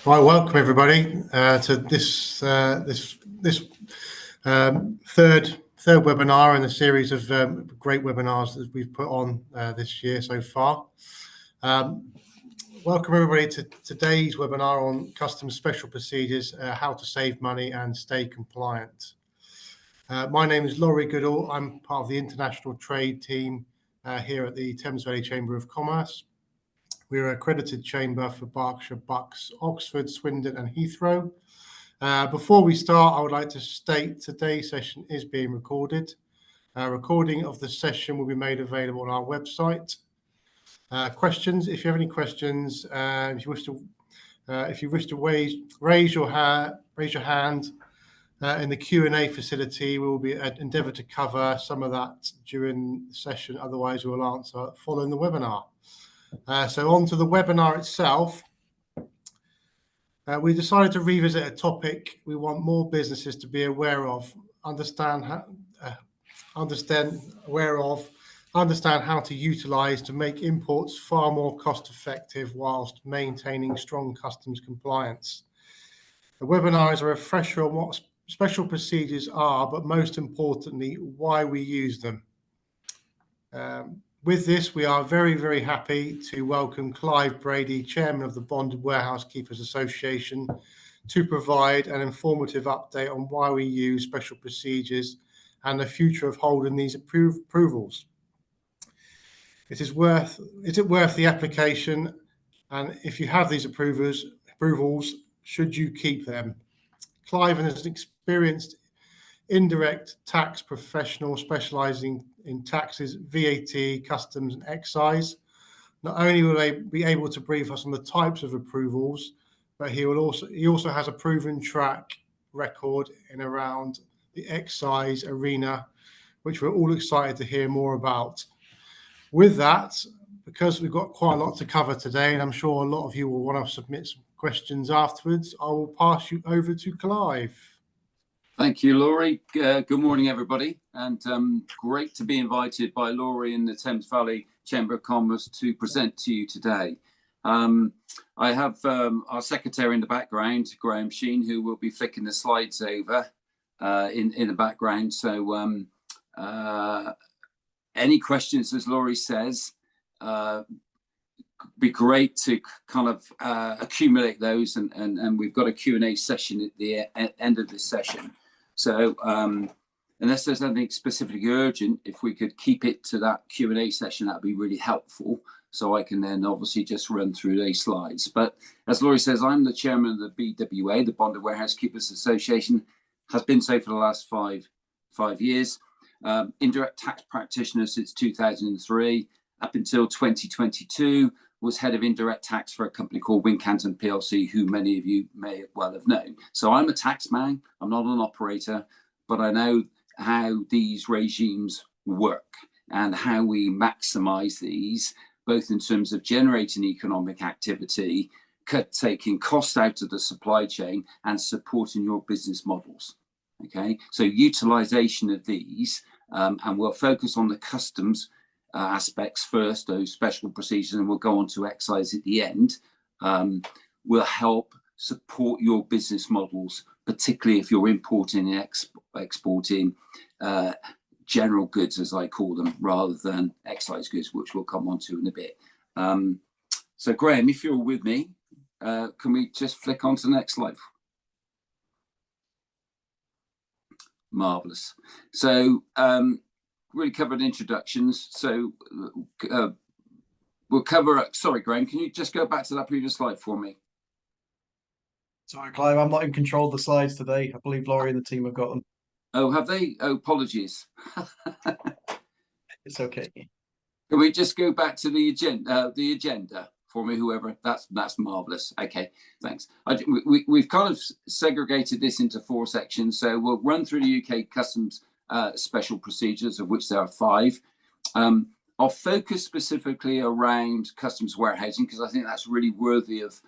Right, welcome everybody to this third webinar in a series of great webinars that we've put on this year so far. Welcome everybody to today's webinar on customs special procedures, how to save money and stay compliant. My name is Laurie Goodall. I'm part of the international trade team here at the Thames Valley Chamber of Commerce. We're an accredited chamber for Berkshire, Bucks, Oxford, Swindon and Heathrow. Before we start, I would like to state today's session is being recorded. A recording of the session will be made available on our website. Questions, if you have any questions, if you wish to raise your hand in the Q&A facility, we will be endeavour to cover some of that during the session. Otherwise, we will answer following the webinar. So on to the webinar itself. We decided to revisit a topic we want more businesses to be aware of, understand how to utilise to make imports far more cost effective whilst maintaining strong customs compliance. The webinar is a refresher on what special procedures are, but most importantly, why we use them. With this, we are very, very happy to welcome Clive Brady, Chairman of the Bonded Warehouse Keepers Association, to provide an informative update on why we use special procedures and the future of holding these approvals. Is it worth the application? And if you have these approvals, should you keep them? Clive is an experienced indirect tax professional specialising in taxes, VAT, customs and excise. Not only will they be able to brief us on the types of approvals, but he also has a proven track record in around the excise arena, which we're all excited to hear more about. With that, because we've got quite a lot to cover today, and I'm sure a lot of you will want to submit some questions afterwards, I will pass you over to Clive. Thank you, Laurie. Good morning, everybody, and great to be invited by Laurie in the Thames Valley Chamber of Commerce to present to you today. I have our secretary in the background, Graham Sheen, who will be flicking the slides over in the background. So any questions, as Laurie says, be great to kind of accumulate those, and we've got a Q&A session at the end of this session. So unless there's anything specifically urgent, if we could keep it to that Q&A session, that'd be really helpful. So I can then obviously just run through these slides. But as Laurie says, I'm the chairman of the BWA, the Bonded Warehouse Keepers Association, has been so for the last five years. Indirect tax practitioner since 2003, up until 2022, was head of indirect tax for a company called Wincanton PLC, who many of you may well have known. So I'm a tax man, I'm not an operator, but I know how these regimes work and how we maximize these, both in terms of generating economic activity, taking costs out of the supply chain and supporting your business models. Okay, so utilization of these, and we'll focus on the customs aspects first, those special procedures, and we'll go on to excise at the end, will help support your business models, particularly if you're importing and exporting general goods, as I call them, rather than excise goods, which we'll come on to in a bit. So Graham, if you're with me, can we just flick on to the next slide? Marvellous. So really covered introductions, so we'll cover. Sorry, Graham, can you just go back to that previous slide for me? Sorry, Clive, I'm not in control of the slides today. I believe Laurie and the team have got them. Oh, have they? Oh, apologies. It's okay. Can we just go back to the agenda for me, whoever? That's marvellous. Okay, thanks. We've kind of segregated this into 4 sections, so we'll run through the UK customs special procedures, of which there are 5. I'll focus specifically around customs warehousing because I think that's really worthy of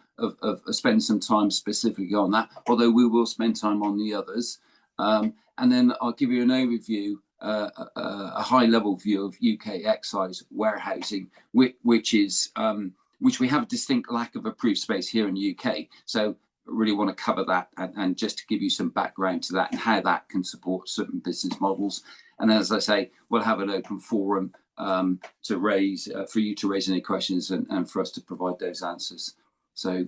spending some time specifically on that, although we will spend time on the others. And then I'll give you an overview, a high-level view of UK excise warehousing, which we have a distinct lack of approved space here in the UK. So really want to cover that and just to give you some background to that and how that can support certain business models. And as I say, we'll have an open forum to raise for you to raise any questions and for us to provide those answers. So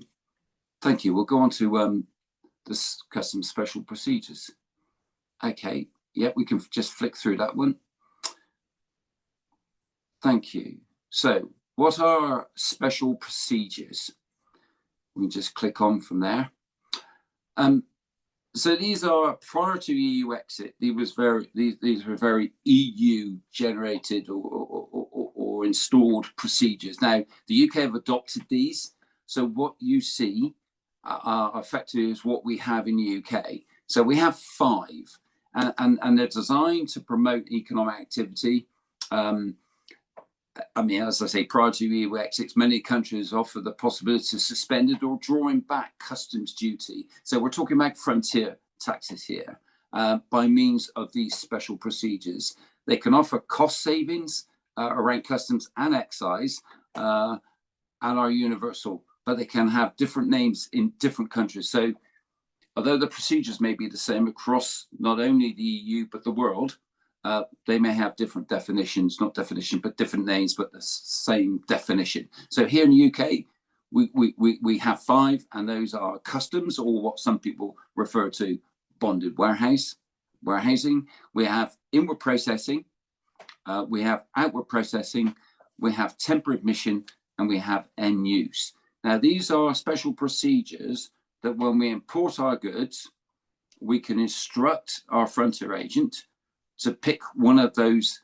thank you. We'll go on to this custom special procedures. Okay, yeah, we can just flick through that one. Thank you. So what are special procedures? We just click on from there. So these are prior to EU exit. These were very EU generated or installed procedures. Now the UK have adopted these. So what you see effectively is what we have in the UK. So we have 5, and they're designed to promote economic activity. I mean, as I say, prior to EU exits, many countries offer the possibility of suspended or drawing back customs duty. So we're talking about frontier taxes here by means of these special procedures. They can offer cost savings around customs and excise and are universal, but they can have different names in different countries. So although the procedures may be the same across not only the EU, but the world, they may have different definitions, not definition, but different names, but the same definition. So here in the UK, we have 5, and those are customs, or what some people refer to bonded warehousing. We have inward processing, we have outward processing, we have temporary admission, and we have end use. Now, these are special procedures that when we import our goods, we can instruct our frontier agent to pick one of those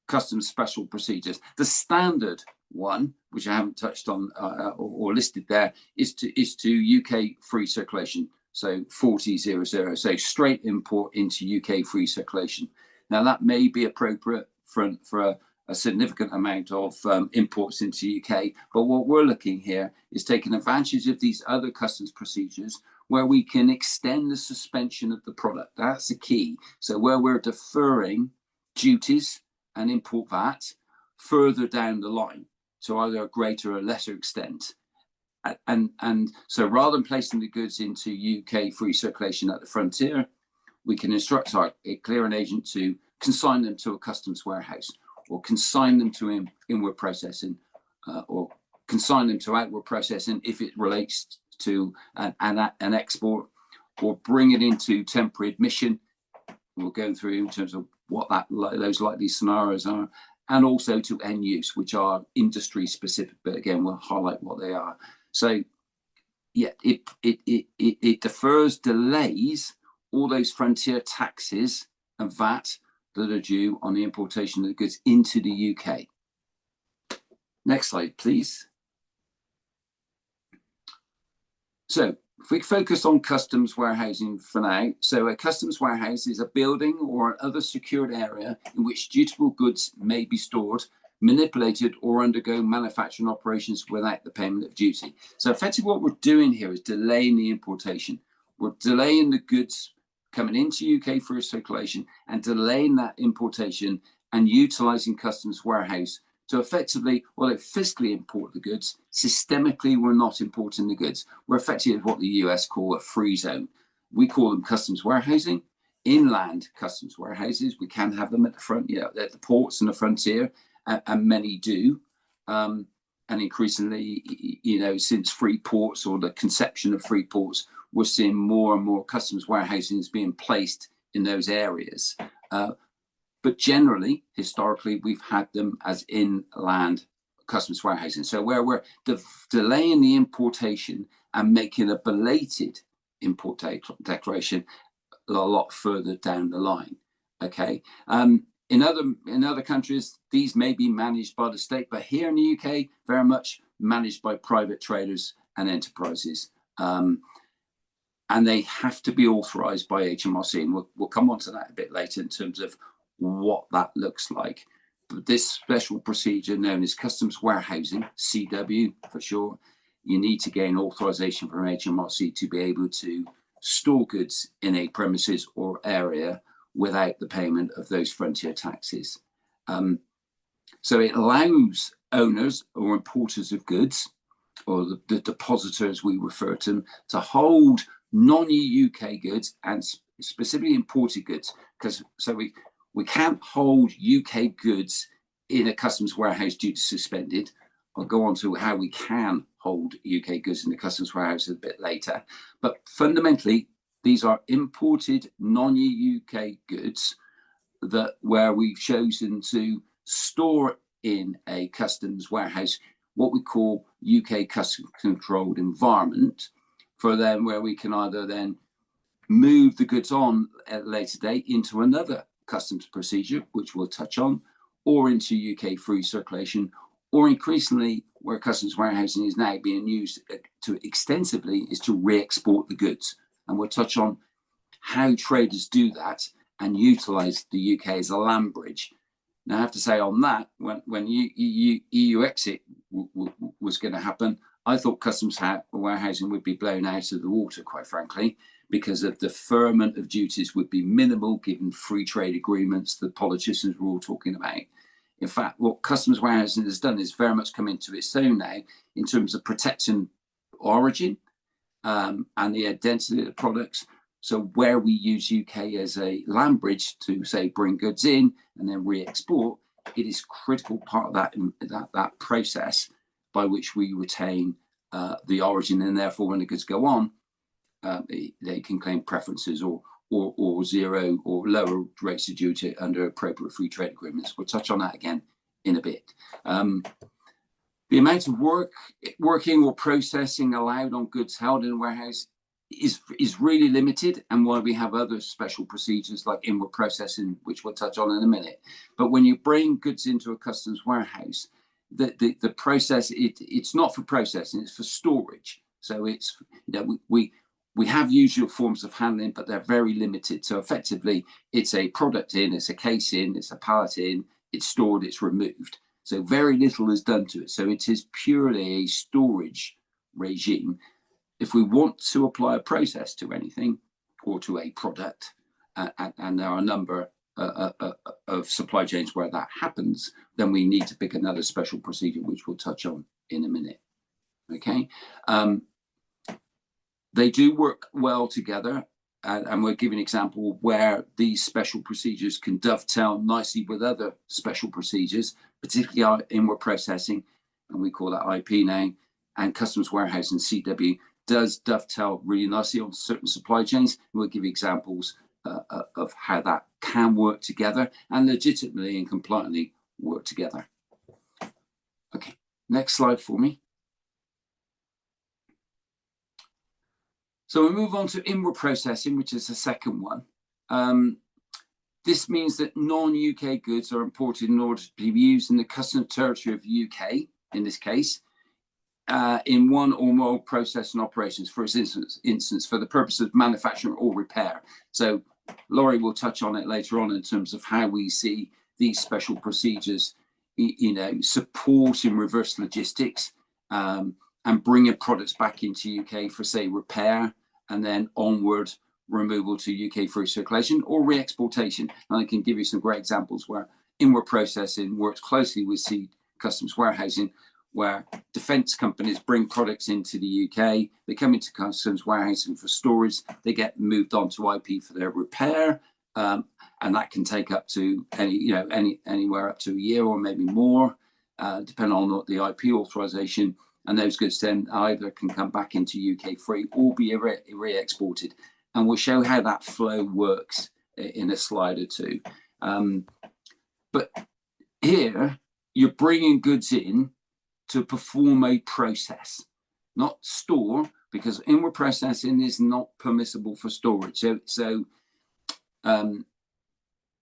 customs special procedures. The standard one, which I haven't touched on or listed there, is to UK free circulation. So 4000, so straight import into UK free circulation. Now that may be appropriate for a significant amount of imports into UK, but what we're looking here is taking advantage of these other customs procedures where we can extend the suspension of the product. That's the key. So where we're deferring duties and import VAT further down the line to either a greater or lesser extent. And so rather than placing the goods into UK free circulation at the frontier, we can instruct our clearing agent to consign them to a customs warehouse, or consign them to inward processing, or consign them to outward processing if it relates to an export, or bring it into temporary admission. We'll go through in terms of what those likely scenarios are, and also to end use, which are industry specific, but again, we'll highlight what they are. So yeah, it defers, delays all those frontier taxes and VAT that are due on the importation of the goods into the UK. Next slide, please. So if we focus on customs warehousing for now, so a customs warehouse is a building or other secured area in which dutiable goods may be stored, manipulated, or undergo manufacturing operations without the payment of duty. So effectively what we're doing here is delaying the importation. We're delaying the goods coming into UK for circulation and delaying that importation and utilising customs warehouse to effectively, well, they physically import the goods. Systemically, we're not importing the goods. We're effectively what the US call a free zone. We call them customs warehousing. Inland customs warehouses, we can have them at the front, at the ports and the frontier, and many do. And increasingly, since free ports or the conception of free ports, we're seeing more and more customs warehousing being placed in those areas. But generally, historically, we've had them as inland customs warehousing. So where we're delaying the importation and making a belated import declaration a lot further down the line. Okay. In other countries, these may be managed by the state, but here in the UK, very much managed by private traders and enterprises. And they have to be authorised by HMRC, and we'll come on to that a bit later in terms of what that looks like. But this special procedure known as customs warehousing, CW for sure, you need to gain authorisation from HMRC to be able to store goods in a premises or area without the payment of those frontier taxes. So it allows owners or importers of goods or the depositor, as we refer to them, to hold non-UK goods and specifically imported goods, because we can't hold UK goods in a customs warehouse due to suspended. I'll go on to how we can hold UK goods in the customs warehouse a bit later. But fundamentally, these are imported non-UK goods where we've chosen to store in a customs warehouse, what we call UK customs controlled environment, for them where we can either then move the goods on at a later date into another customs procedure, which we'll touch on, or into UK free circulation, or increasingly where customs warehousing is now being used to extensively is to re-export the goods. And we'll touch on how traders do that and utilize the UK as a land bridge. Now, I have to say on that, when EU exit was going to happen, I thought customs warehousing would be blown out of the water, quite frankly, because of the deferment of duties would be minimal given free trade agreements the politicians were all talking about. In fact, what customs warehousing has done is very much come into its own now in terms of protecting origin and the identity of the products. So where we use UK as a land bridge to, say, bring goods in and then re-export, it is a critical part of that process by which we retain the origin, and therefore when the goods go on, they can claim preferences or zero or lower rates of duty under appropriate free trade agreements. We'll touch on that again in a bit. The amount of working or processing allowed on goods held in a warehouse is really limited, and why we have other special procedures like inward processing, which we'll touch on in a minute. But when you bring goods into a customs warehouse, the process, it's not for processing, it's for storage. So it's, we have usual forms of handling, but they're very limited. So effectively, it's a product in, it's a case in, it's a pallet in, it's stored, it's removed. So very little is done to it. So it is purely a storage regime. If we want to apply a process to anything or to a product, and there are a number of supply chains where that happens, then we need to pick another special procedure, which we'll touch on in a minute. Okay. They do work well together, and we'll give an example where these special procedures can dovetail nicely with other special procedures, particularly our inward processing, and we call that IP now, and customs warehousing, CW, does dovetail really nicely on certain supply chains. We'll give you examples of how that can work together and legitimately and compliantly work together. Okay, next slide for me. So we move on to inward processing, which is the second one. This means that non-UK goods are imported in order to be used in the customs territory of the UK, in this case, in one or more processing operations, for instance, for the purpose of manufacturing or repair. So Laurie will touch on it later on in terms of how we see these special procedures, supporting reverse logistics and bringing products back into UK for, say, repair, and then onward removal to UK free circulation or re-exportation. And I can give you some great examples where inward processing works closely with customs warehousing, where defence companies bring products into the UK, they come into customs warehousing for storage, they get moved on to IP for their repair, and that can take up to anywhere up to a year or maybe more, depending on the IP authorisation. And those goods then either can come back into UK free or be re-exported. And we'll show how that flow works in a slide or two. But here, you're bringing goods in to perform a process, not store, because inward processing is not permissible for storage. And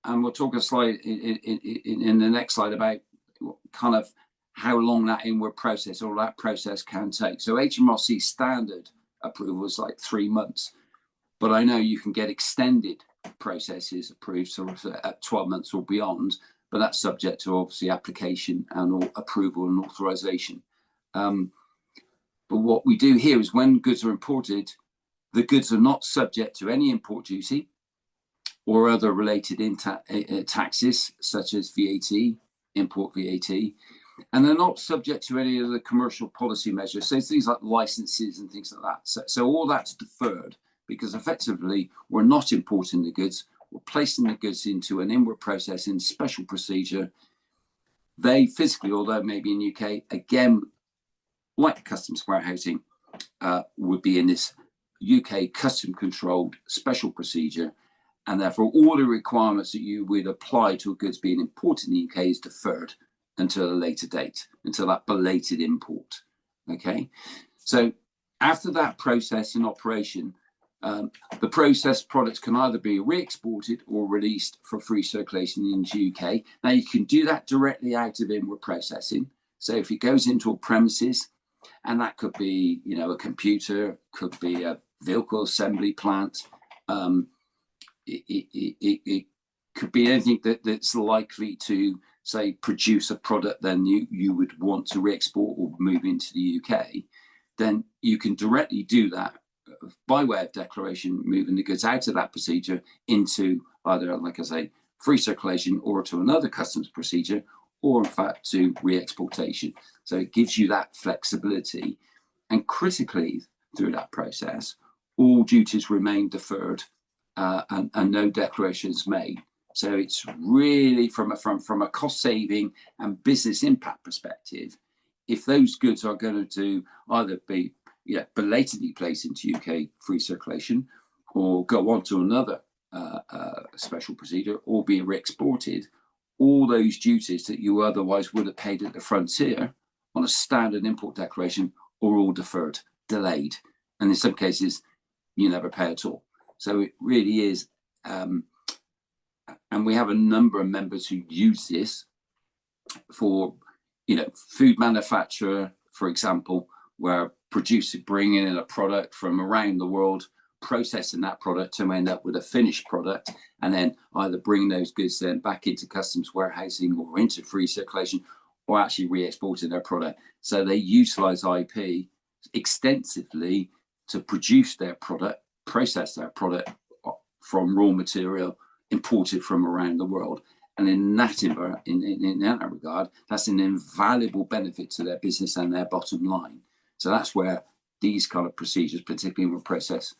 we'll talk a slide in the next slide about kind of how long that inward process or that process can take. So HMRC standard approval is like 3 months, but I know you can get extended processes approved sort of at 12 months or beyond, but that's subject to obviously application and approval and authorization. But what we do here is when goods are imported, the goods are not subject to any import duty or other related taxes such as VAT, import VAT. and they're not subject to any of the commercial policy measures. So things like licenses and things like that. So all that's deferred because effectively we're not importing the goods. We're placing the goods into an inward processing special procedure. They physically, although maybe in UK, again, like customs warehousing, would be in this UK custom controlled special procedure. And therefore all the requirements that you would apply to goods being imported in the UK is deferred until a later date, until that belated import. Okay, so after that process in operation, the processed products can either be re-exported or released for free circulation into the UK. Now you can do that directly out of inward processing. So if it goes into a premises, and that could be, you know, a computer, could be a vehicle assembly plant, it could be anything that's likely to, say, produce a product then you would want to re-export or move into the UK, then you can directly do that by way of declaration, moving the goods out of that procedure into either, like I say, free circulation or to another customs procedure, or in fact to re-exportation. So it gives you that flexibility. And critically, through that process, all duties remain deferred and no declarations made. So it's really from a cost saving and business impact perspective, if those goods are going to either be belatedly placed into UK free circulation or go on to another special procedure or be re-exported, all those duties that you otherwise would have paid at the frontier on a standard import declaration are all deferred, delayed, and in some cases you never pay at all. So it really is, and we have a number of members who use this for, food manufacturer, for example, where producers bringing in a product from around the world, processing that product to end up with a finished product, and then either bring those goods then back into customs warehousing or into free circulation, or actually re-exporting their product. So they utilize IP extensively to produce their product, process their product from raw material imported from around the world. And in that regard, that's an invaluable benefit to their business and their bottom line. So that's where these kind of procedures, particularly in process,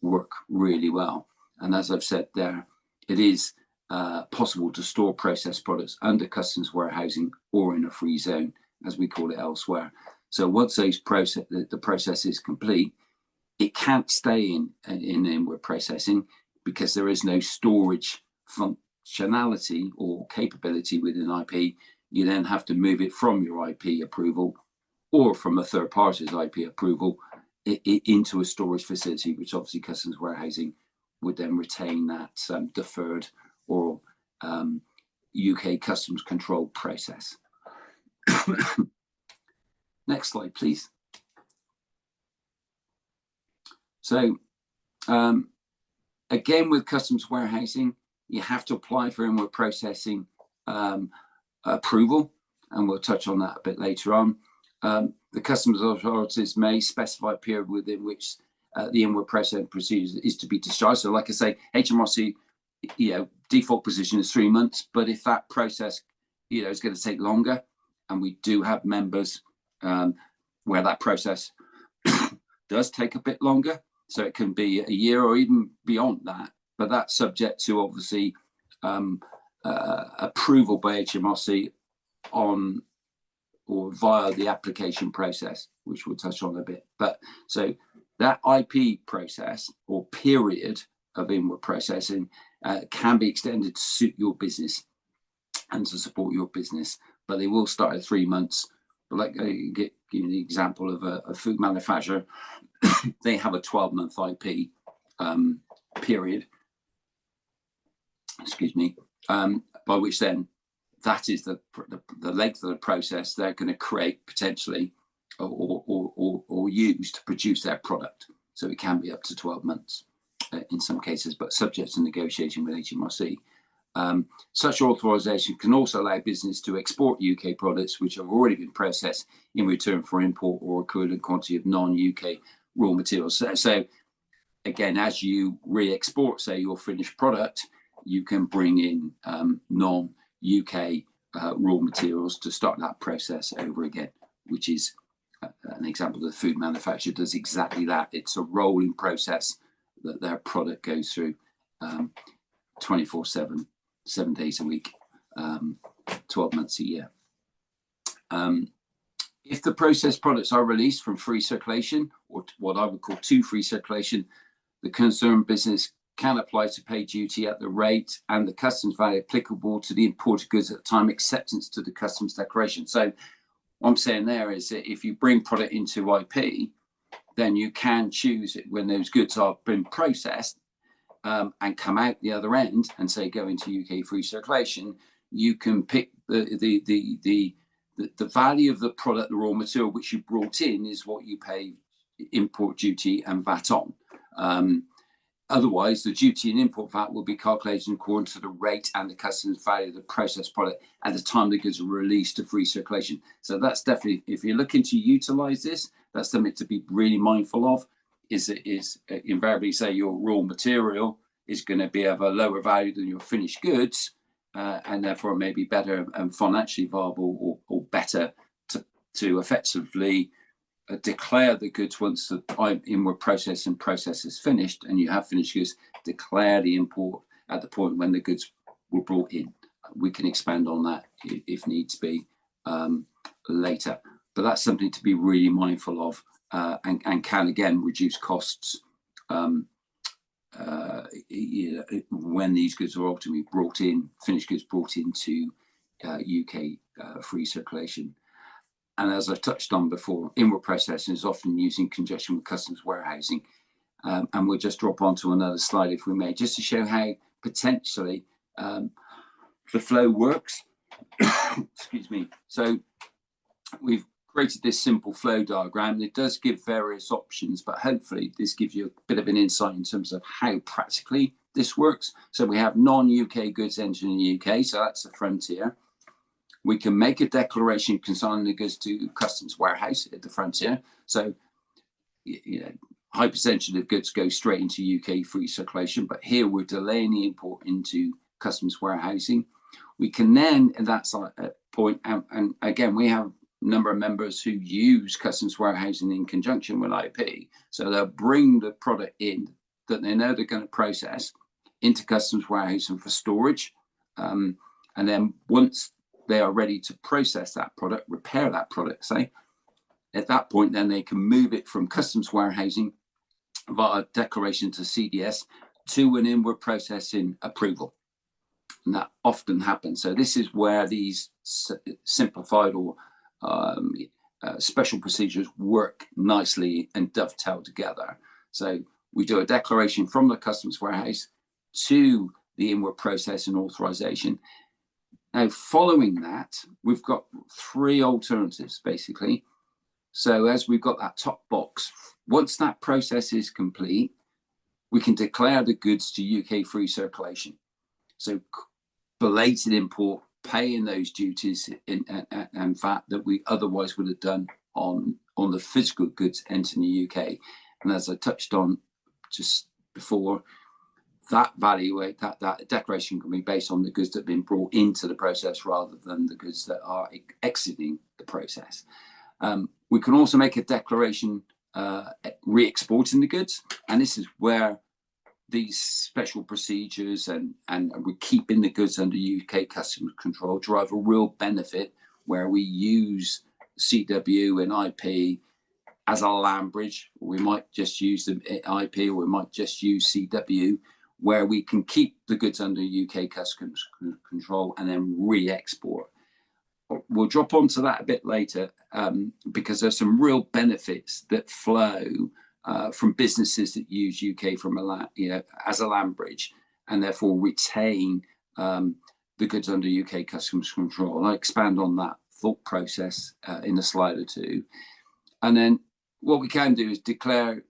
work really well. And as I've said there, it is possible to store processed products under customs warehousing or in a free zone, as we call it elsewhere. So once the process is complete, it can't stay in inward processing because there is no storage functionality or capability within IP. You then have to move it from your IP approval or from a third party's IP approval into a storage facility, which obviously customs warehousing would then retain that deferred or UK customs control process. Next slide, please. So again, with customs warehousing, you have to apply for inward processing approval, and we'll touch on that a bit later on. The customs authorities may specify a period within which the inward processing procedure is to be discharged. So like I say, HMRC, default position is 3 months, but if that process, is going to take longer, and we do have members where that process does take a bit longer, so it can be a year or even beyond that, but that's subject to obviously approval by HMRC on or via the application process, which we'll touch on a bit. But so that IP process or period of inward processing can be extended to suit your business and to support your business, but they will start at 3 months. But like give you the example of a food manufacturer, they have a 12-month IP period, by which then that is the length of the process they're going to create potentially or use to produce their product. So it can be up to 12 months in some cases, but subject to negotiation with HMRC. Such authorisation can also allow business to export UK products which have already been processed in return for import or equivalent quantity of non-UK raw materials. So again, as you re-export, say, your finished product, you can bring in non-UK raw materials to start that process over again, which is an example. The food manufacturer does exactly that. It's a rolling process that their product goes through 24/7, 7 days a week, 12 months a year. If the processed products are released from free circulation, or what I would call to free circulation, the concerned business can apply to pay duty at the rate and the customs value applicable to the imported goods at the time acceptance to the customs declaration. So what I'm saying there is that if you bring product into IP, then you can choose it when those goods are been processed and come out the other end and say go into UK free circulation. You can pick the value of the product, the raw material which you brought in, is what you pay import duty and VAT on. Otherwise, the duty and import VAT will be calculated according to the rate and the customs value of the processed product at the time the goods are released to free circulation. So that's definitely, if you're looking to utilize this, that's something to be really mindful of. Is invariably say your raw material is going to be of a lower value than your finished goods, and therefore it may be better and financially viable or better to effectively declare the goods once the inward process is finished, and you have finished goods. Declare the import at the point when the goods were brought in. We can expand on that if needs be later, but that's something to be really mindful of, and can again reduce costs when these goods are ultimately brought in, finished goods brought into UK free circulation. And as I touched on before, inward processing is often used in conjunction with customs warehousing. And we'll just drop onto another slide if we may, just to show how potentially the flow works. Excuse me. So we've created this simple flow diagram. It does give various options, but hopefully this gives you a bit of an insight in terms of how practically this works. So we have non-UK goods entering the UK, so that's the frontier. We can make a declaration consigning the goods to customs warehouse at the frontier. So, high percentage of goods go straight into UK free circulation, but here we're delaying the import into customs warehousing. We can then, at that point, and again, we have a number of members who use customs warehousing in conjunction with IP. So they'll bring the product in that they know they're going to process into customs warehousing for storage. And then once they are ready to process that product, repair that product, say, at that point, then they can move it from customs warehousing via declaration to CDS to an inward processing approval. And that often happens. So this is where these simplified or special procedures work nicely and dovetail together. So we do a declaration from the customs warehouse to the inward processing authorization. Now, following that, we've got three alternatives, basically. So as we've got that top box, once that process is complete, we can declare the goods to UK free circulation. So belated import, paying those duties and VAT that we otherwise would have done on the physical goods entering the UK. And as I touched on just before, that value, that declaration can be based on the goods that have been brought into the process rather than the goods that are exiting the process. We can also make a declaration re-exporting the goods, and this is where these special procedures and we're keeping the goods under UK customs control drive a real benefit, where we use CW and IP as a land bridge. We might just use the IP, or we might just use CW, where we can keep the goods under UK customs control and then re-export. We'll drop onto that a bit later, because there's some real benefits that flow from businesses that use UK from as a land bridge, and therefore retain the goods under UK customs control. I'll expand on that thought process in a slide or two. And then what we can do is declare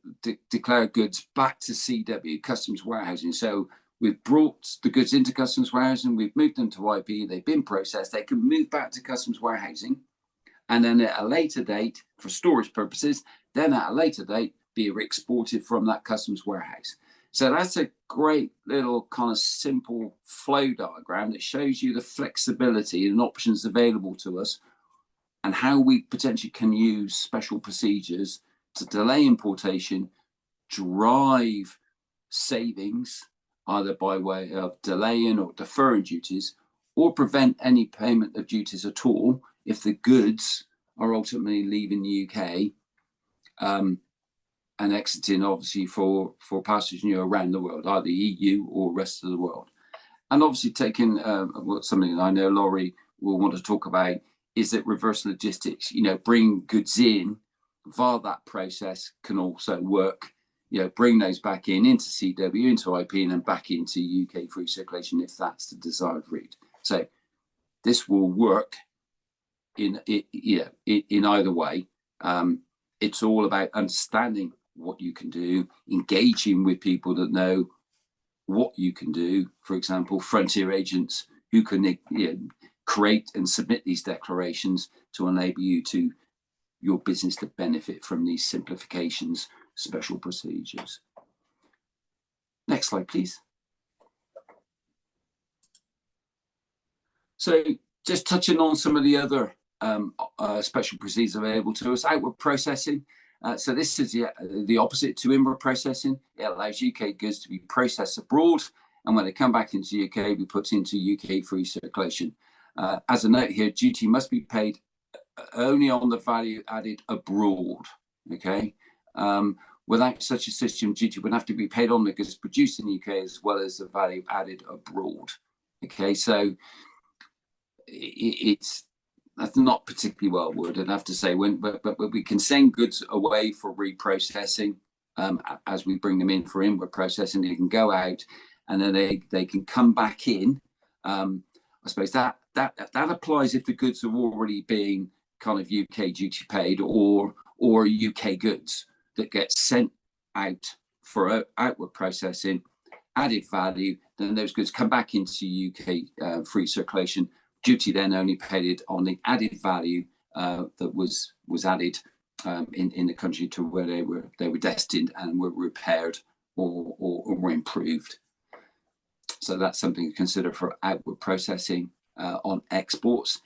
goods back to CW, customs warehousing. So we've brought the goods into customs warehousing, we've moved them to IP, they've been processed, they can move back to customs warehousing, and then at a later date, for storage purposes, then at a later date, be exported from that customs warehouse. So that's a great little kind of simple flow diagram that shows you the flexibility and options available to us and how we potentially can use special procedures to delay importation, drive savings, either by way of delaying or deferring duties, or prevent any payment of duties at all if the goods are ultimately leaving the UK and exiting, obviously, for passage around the world, either EU or rest of the world. And obviously taking something that I know Laurie will want to talk about is that reverse logistics, bring goods in via that process can also work, bring those back into CW, into IP, and then back into UK free circulation if that's the desired route. So this will work in either way. It's all about understanding what you can do, engaging with people that know what you can do. For example, frontier agents who can create and submit these declarations to enable your business to benefit from these simplifications, special procedures. Next slide, please. So just touching on some of the other special procedures available to us. Outward processing. So this is the opposite to inward processing. It allows UK goods to be processed abroad, and when they come back into the UK, be put into UK free circulation. As a note here, duty must be paid only on the value added abroad. Okay. Without such a system, duty would have to be paid on the goods produced in the UK as well as the value added abroad. Okay, so that's not particularly well worded, I have to say. But we can send goods away for reprocessing as we bring them in for inward processing. They can go out and then they can come back in. I suppose that applies if the goods are already being kind of UK duty paid or UK goods that get sent out for outward processing, added value. Then those goods come back into UK free circulation. Duty then only paid on the added value that was added in the country to where they were destined and were repaired or improved. So that's something to consider for outward processing. On exports,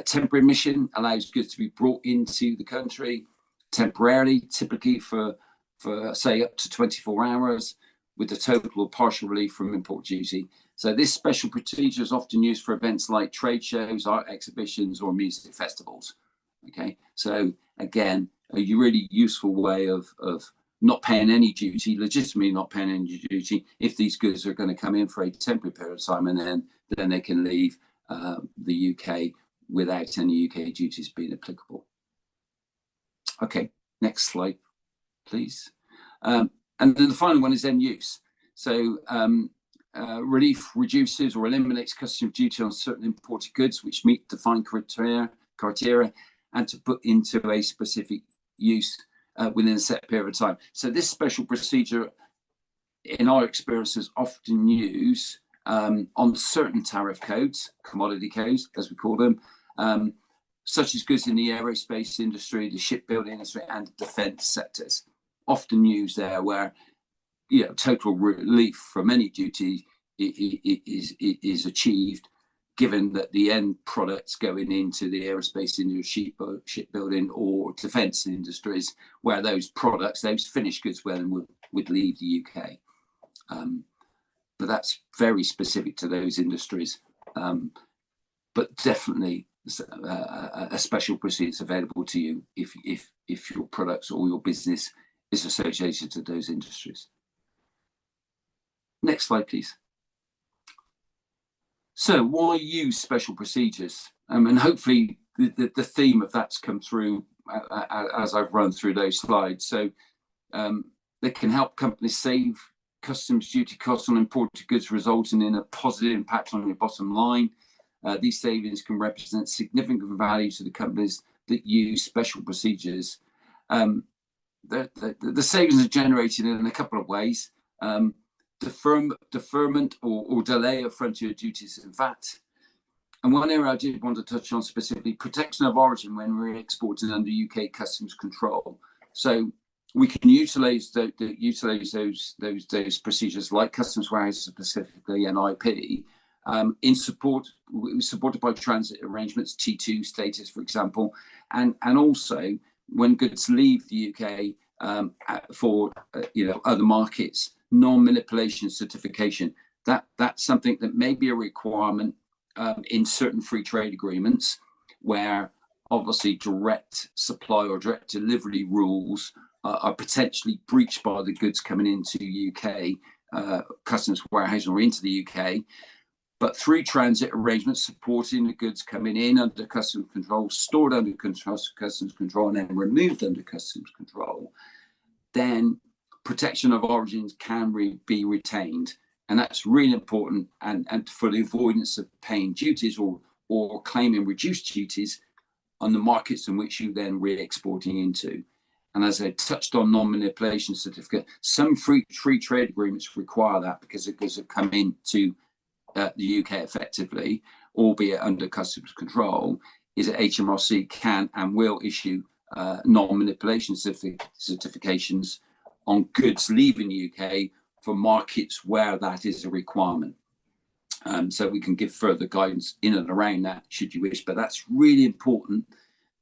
temporary admission allows goods to be brought into the country temporarily, typically for say up to 24 hours, with the total or partial relief from import duty. So this special procedure is often used for events like trade shows, art exhibitions, or music festivals. Okay, so again, a really useful way of not paying any duty, legitimately not paying any duty, if these goods are going to come in for a temporary period of time, and then they can leave the UK without any UK duties being applicable. Okay, next slide, please. And then the final one is end use. So relief reduces or eliminates customs duty on certain imported goods which meet defined criteria and to put into a specific use within a set period of time. So this special procedure, in our experience, is often used on certain tariff codes, commodity codes, as we call them, such as goods in the aerospace industry, the shipbuilding industry, and defence sectors. Often used there where total relief from any duty is achieved, given that the end products going into the aerospace industry, shipbuilding, or defence industries, where those products, those finished goods, would leave the UK. But that's very specific to those industries. But definitely a special procedure is available to you if your products or your business is associated to those industries. Next slide, please. So why use special procedures? And hopefully the theme of that's come through as I've run through those slides. So they can help companies save customs duty costs on imported goods, resulting in a positive impact on your bottom line. These savings can represent significant value to the companies that use special procedures. The savings are generated in a couple of ways. Deferment or delay of frontier duties and VAT. And one area I did want to touch on specifically, protection of origin when we're exporting under UK customs control. So we can utilize those procedures like customs warehouse specifically and IP supported by transit arrangements, T2 status, for example, and also when goods leave the UK for other markets, non-manipulation certification. That's something that may be a requirement in certain free trade agreements, where obviously direct supply or direct delivery rules are potentially breached by the goods coming into UK customs warehouse or into the UK. But through transit arrangements supporting the goods coming in under customs control, stored under customs control, and then removed under customs control, then protection of origins can be retained. And that's really important, and for the avoidance of paying duties or claiming reduced duties on the markets in which you then re-exporting into. And as I touched on non-manipulation certificate, some free trade agreements require that because the goods have come into the UK effectively, albeit under customs control, is that HMRC can and will issue non-manipulation certifications on goods leaving the UK for markets where that is a requirement. So we can give further guidance in and around that should you wish, but that's really important.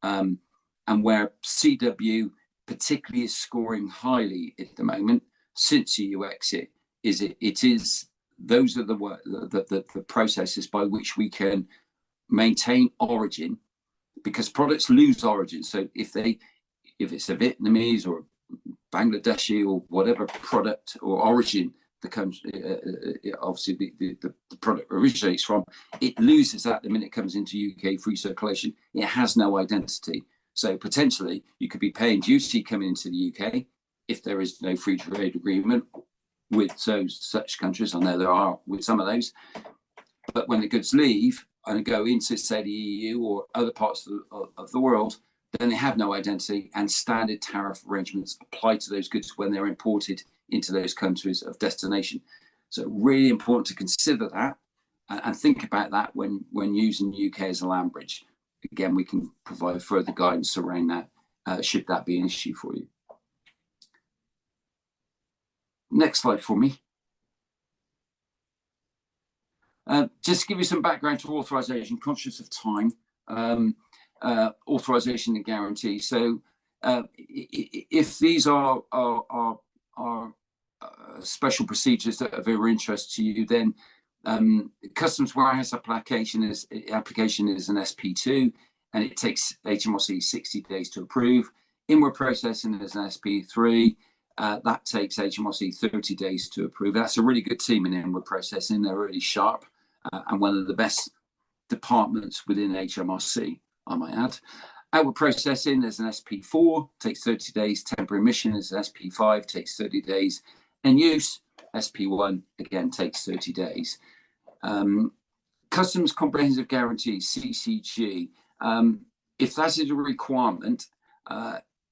And where CW particularly is scoring highly at the moment since EU exit, those are the processes by which we can maintain origin, because products lose origin. So if it's a Vietnamese or Bangladeshi or whatever product or origin that comes, obviously the product originates from, it loses that the minute it comes into UK free circulation. It has no identity. So potentially you could be paying duty coming into the UK if there is no free trade agreement with such countries. I know there are with some of those, but when the goods leave and go into, say, the EU or other parts of the world, then they have no identity, and standard tariff arrangements apply to those goods when they're imported into those countries of destination. So really important to consider that and think about that when using the UK as a land bridge. Again, we can provide further guidance around that should that be an issue for you. Next slide for me. Just to give you some background to authorisation, conscious of time, authorisation and guarantee. So if these are special procedures that are of interest to you, then customs warehouse application is an SP2, and it takes HMRC 60 days to approve. Inward processing is an SP3. That takes HMRC 30 days to approve. That's a really good team in inward processing. They're really sharp and one of the best departments within HMRC, I might add. Outward processing is an SP4, takes 30 days. Temporary emission is an SP5, takes 30 days. And use, SP1, again, takes 30 days. Customs Comprehensive Guarantee, CCG, if that is a requirement,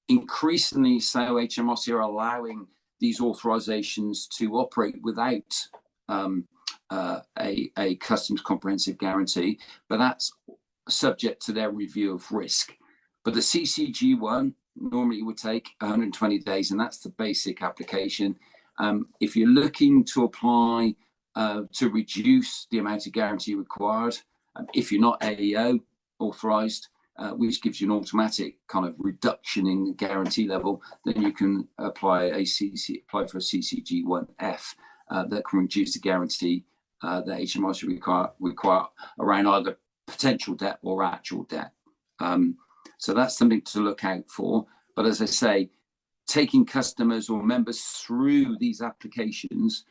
increasingly so HMRC are allowing these authorisations to operate without a customs comprehensive guarantee, but that's subject to their review of risk. But the CCG one normally would take 120 days, and that's the basic application. If you're looking to apply to reduce the amount of guarantee required, if you're not AEO authorised, which gives you an automatic kind of reduction in the guarantee level, then you can apply for a CCG1F that can reduce the guarantee that HMRC require around either potential debt or actual debt. So that's something to look out for. But as I say, taking customers or members through these applications,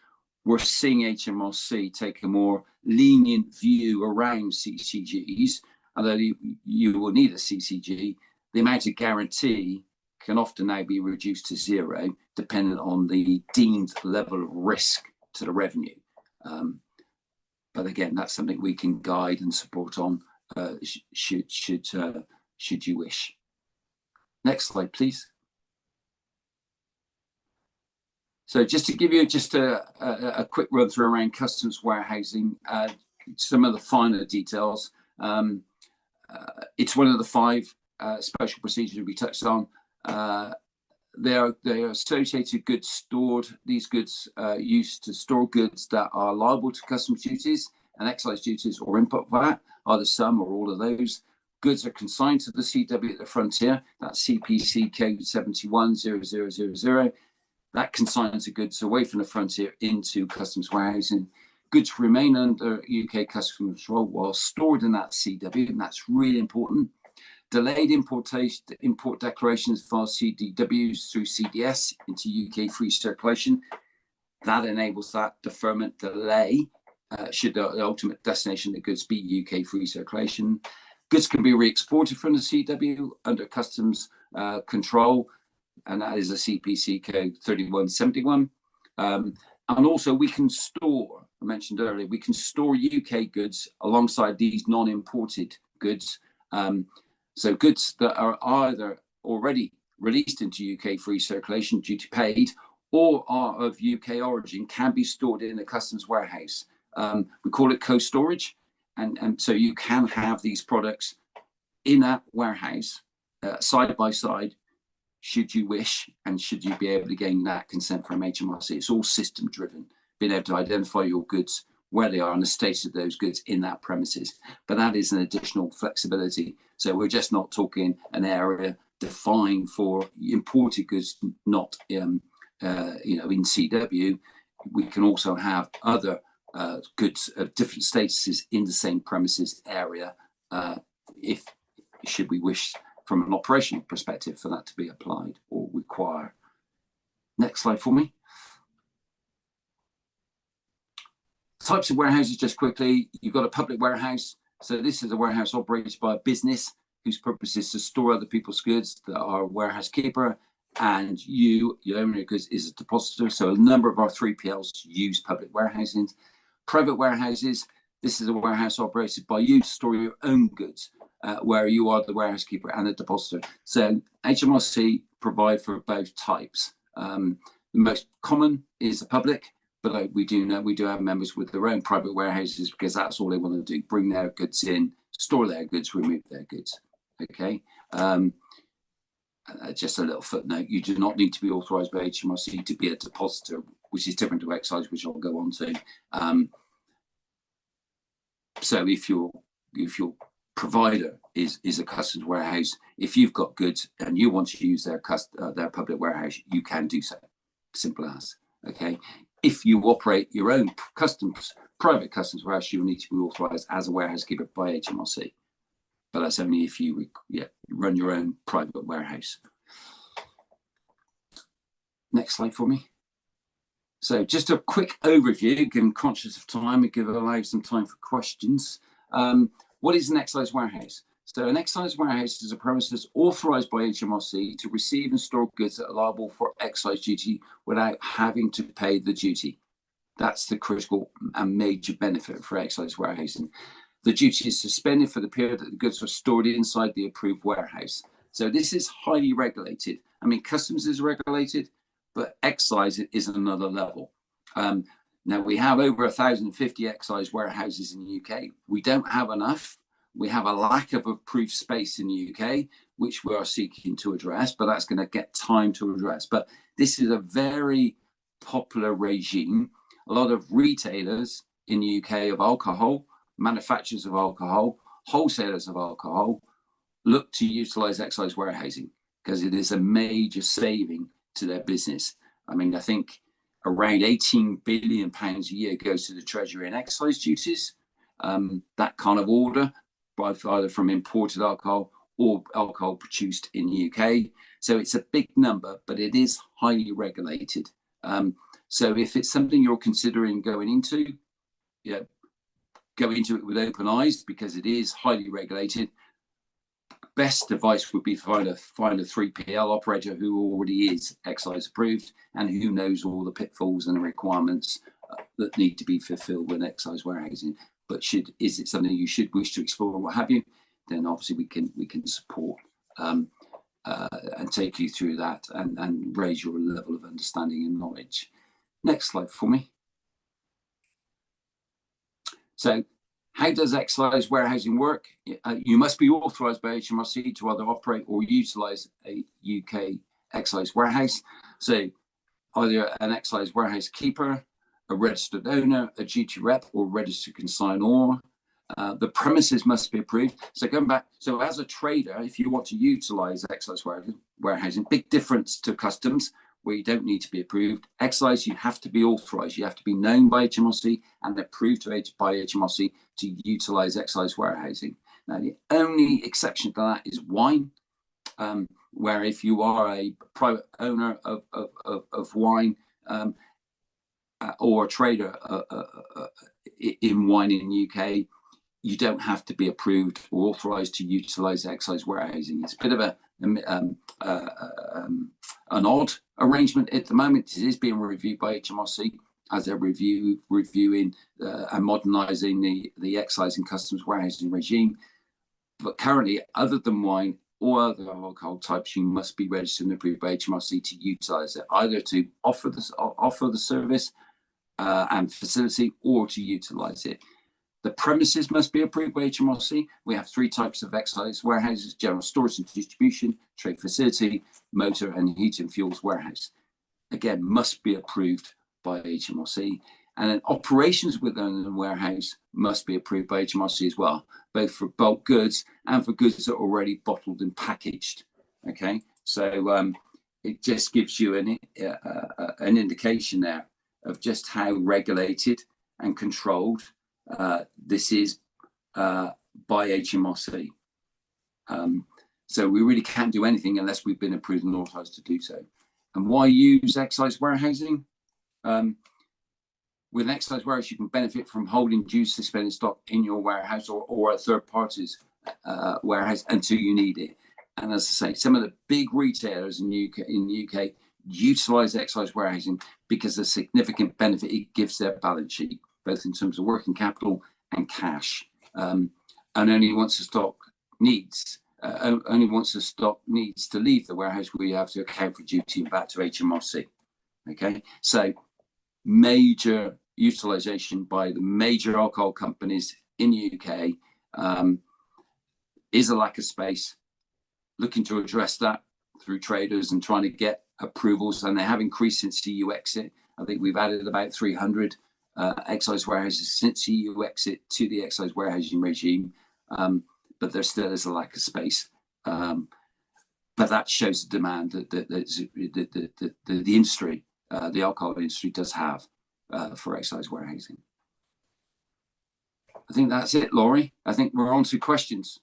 we're seeing HMRC take a more lenient view around CCGs. Although you will need a CCG, the amount of guarantee can often now be reduced to zero, depending on the deemed level of risk to the revenue. But again, that's something we can guide and support on should you wish. Next slide, please. So just to give you a quick run through around customs warehousing, some of the finer details. It's one of the 5 special procedures we touched on. they are associated goods stored. These goods used to store goods that are liable to customs duties and excise duties or input VAT, either some or all of those. Goods are consigned to the CW at the frontier. That's CPC code 710000. That consigns the goods away from the frontier into customs warehousing. Goods remain under UK customs control while stored in that CW, and that's really important. Delayed import declarations via CDWs through CDS into UK free circulation. That enables that deferment delay should the ultimate destination of the goods be UK free circulation. Goods can be re-exported from the CW under customs control, and that is a CPC code 3171. And also we can store, I mentioned earlier, we can store UK goods alongside these non-imported goods. So goods that are either already released into UK free circulation, duty paid, or are of UK origin can be stored in a customs warehouse. We call it co-storage. And so you can have these products in that warehouse side by side, should you wish, and should you be able to gain that consent from HMRC. It's all system driven, being able to identify your goods, where they are and the status of those goods in that premises. But that is an additional flexibility. So we're just not talking an area defined for imported goods, not in CW. We can also have other goods of different statuses in the same premises area, if should we wish from an operational perspective for that to be applied or require. Next slide for me. Types of warehouses, just quickly. You've got a public warehouse. So this is a warehouse operated by a business whose purpose is to store other people's goods that are a warehouse keeper, and you, your owner of goods, is a depositor. So a number of our 3PLs use public warehousing. Private warehouses, this is a warehouse operated by you to store your own goods, where you are the warehouse keeper and the depositor. So HMRC provide for both types. The most common is the public, but we do have members with their own private warehouses because that's all they want to do: bring their goods in, store their goods, remove their goods. Okay. Just a little footnote: you do not need to be authorised by HMRC to be a depositor, which is different to excise, which I'll go on to. So if your provider is a customs warehouse, if you've got goods and you want to use their public warehouse, you can do so. Simple as. Okay. If you operate your own private customs warehouse, you'll need to be authorised as a warehouse keeper by HMRC. But that's only if you run your own private warehouse. Next slide for me. So just a quick overview, again, conscious of time, and allow some time for questions. What is an excise warehouse? So an excise warehouse is a premises authorised by HMRC to receive and store goods that are liable for excise duty without having to pay the duty. That's the critical and major benefit for excise warehousing. The duty is suspended for the period that the goods are stored inside the approved warehouse. So this is highly regulated. I mean, customs is regulated, but excise is another level. Now, we have over 1,050 excise warehouses in the UK. We don't have enough. We have a lack of approved space in the UK, which we are seeking to address, but that's going to get time to address. But this is a very popular regime. A lot of retailers in the UK of alcohol, manufacturers of alcohol, wholesalers of alcohol, look to utilise excise warehousing because it is a major saving to their business. I mean, I think around £18 billion a year goes to the Treasury in excise duties, that kind of order, either from imported alcohol or alcohol produced in the UK. So it's a big number, but it is highly regulated. So if it's something you're considering going into, go into it with open eyes because it is highly regulated. Best advice would be to find a 3PL operator who already is excise approved and who knows all the pitfalls and the requirements that need to be fulfilled with excise warehousing. But is it something you should wish to explore or what have you? Then obviously we can support and take you through that and raise your level of understanding and knowledge. Next slide for me. So how does excise warehousing work? You must be authorised by HMRC to either operate or utilise a UK excise warehouse. So either an excise warehouse keeper, a registered owner, a duty rep, or registered consignor. The premises must be approved. So going back, so as a trader, if you want to utilize excise warehousing, big difference to customs where you don't need to be approved. Excise, you have to be authorized. You have to be known by HMRC and approved by HMRC to utilize excise warehousing. Now, the only exception to that is wine, where if you are a private owner of wine or a trader in wine in the UK, you don't have to be approved or authorized to utilize excise warehousing. It's a bit of an odd arrangement at the moment. It is being reviewed by HMRC as they're reviewing and modernizing the excise and customs warehousing regime. But currently, other than wine or other alcohol types, you must be registered and approved by HMRC to utilize it, either to offer the service and facility or to utilize it. The premises must be approved by HMRC. We have 3 types of excise warehouses: general storage and distribution, trade facility, motor and heat and fuels warehouse. Again, must be approved by HMRC. And then operations within the warehouse must be approved by HMRC as well, both for bulk goods and for goods that are already bottled and packaged. Okay, so it just gives you an indication there of just how regulated and controlled this is by HMRC. So we really can't do anything unless we've been approved and authorised to do so. And why use excise warehousing? With an excise warehouse, you can benefit from holding dues suspended stock in your warehouse or a third party's warehouse until you need it. And as I say, some of the big retailers in the UK utilise excise warehousing because of the significant benefit it gives their balance sheet, both in terms of working capital and cash. And only once the stock needs to leave the warehouse, we have to account for duty and VAT to HMRC. Okay, so major utilisation by the major alcohol companies in the UK is a lack of space. Looking to address that through traders and trying to get approvals, and they have increased since EU exit. I think we've added about 300 excise warehouses since EU exit to the excise warehousing regime, but there still is a lack of space. But that shows the demand that the industry, the alcohol industry, does have for excise warehousing. I think that's it, Laurie. I think we're on to questions.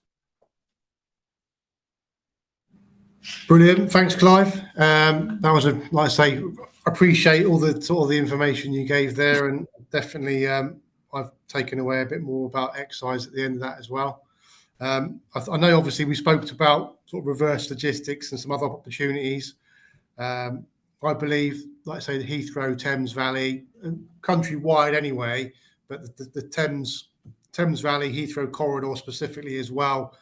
Brilliant, thanks, Clive. That was like I say, appreciate all the information you gave there, and definitely I've taken away a bit more about excise at the end of that as well. I know obviously we spoke about sort of reverse logistics and some other opportunities. I believe, like I say, the Heathrow, Thames Valley, countrywide anyway, but the Thames Valley, Heathrow corridor specifically as well,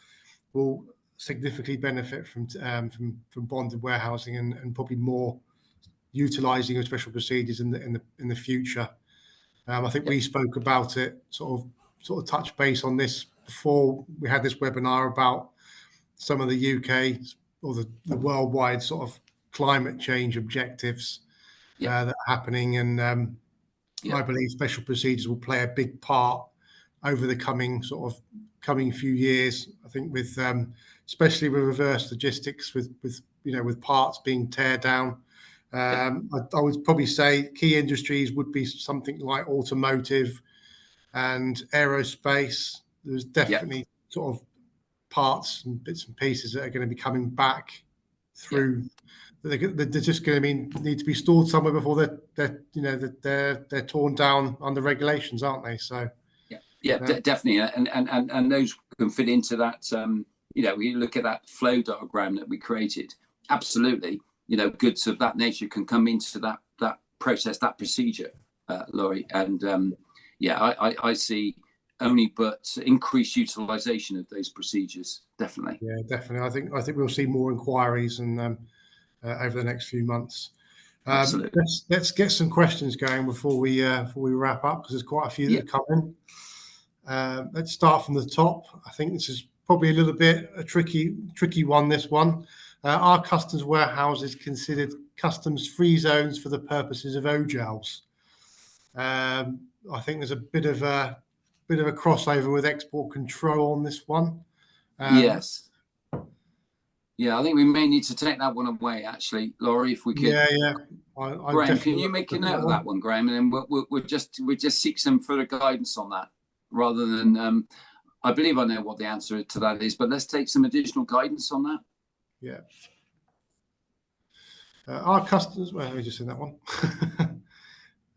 will significantly benefit from bonded warehousing and probably more utilising of special procedures in the future. I think we spoke about it, sort of touch base on this before we had this webinar about some of the UK or the worldwide sort of climate change objectives that are happening, and I believe special procedures will play a big part over the coming few years. I think with especially with reverse logistics, with parts being tear down. I would probably say key industries would be something like automotive and aerospace. There's definitely sort of parts and bits and pieces that are going to be coming back through. They're just going to need to be stored somewhere before they're torn down under regulations, aren't they? So definitely, and those can fit into that. We look at that flow diagram that we created. Absolutely, goods of that nature can come into that process, that procedure, Laurie. And I see only but increased utilisation of those procedures. Definitely. Yeah, definitely. I think we'll see more inquiries and over the next few months. Absolutely. Let's get some questions going before we wrap up, because there's quite a few that are coming. Let's start from the top. I think this is probably a little bit a tricky one. This one. Are customs warehouses considered customs-free zones for the purposes of OJALs? I think there's a bit of a crossover with export control on this one. Yes. Yeah, I think we may need to take that one away, actually, Laurie, if we could. Yeah. Graham, can you make a note of that one, Graham, and then we'll just seek some further guidance on that, rather than I believe I know what the answer to that is, but let's take some additional guidance on that. Yeah. Our customers. Well, let me just say that one.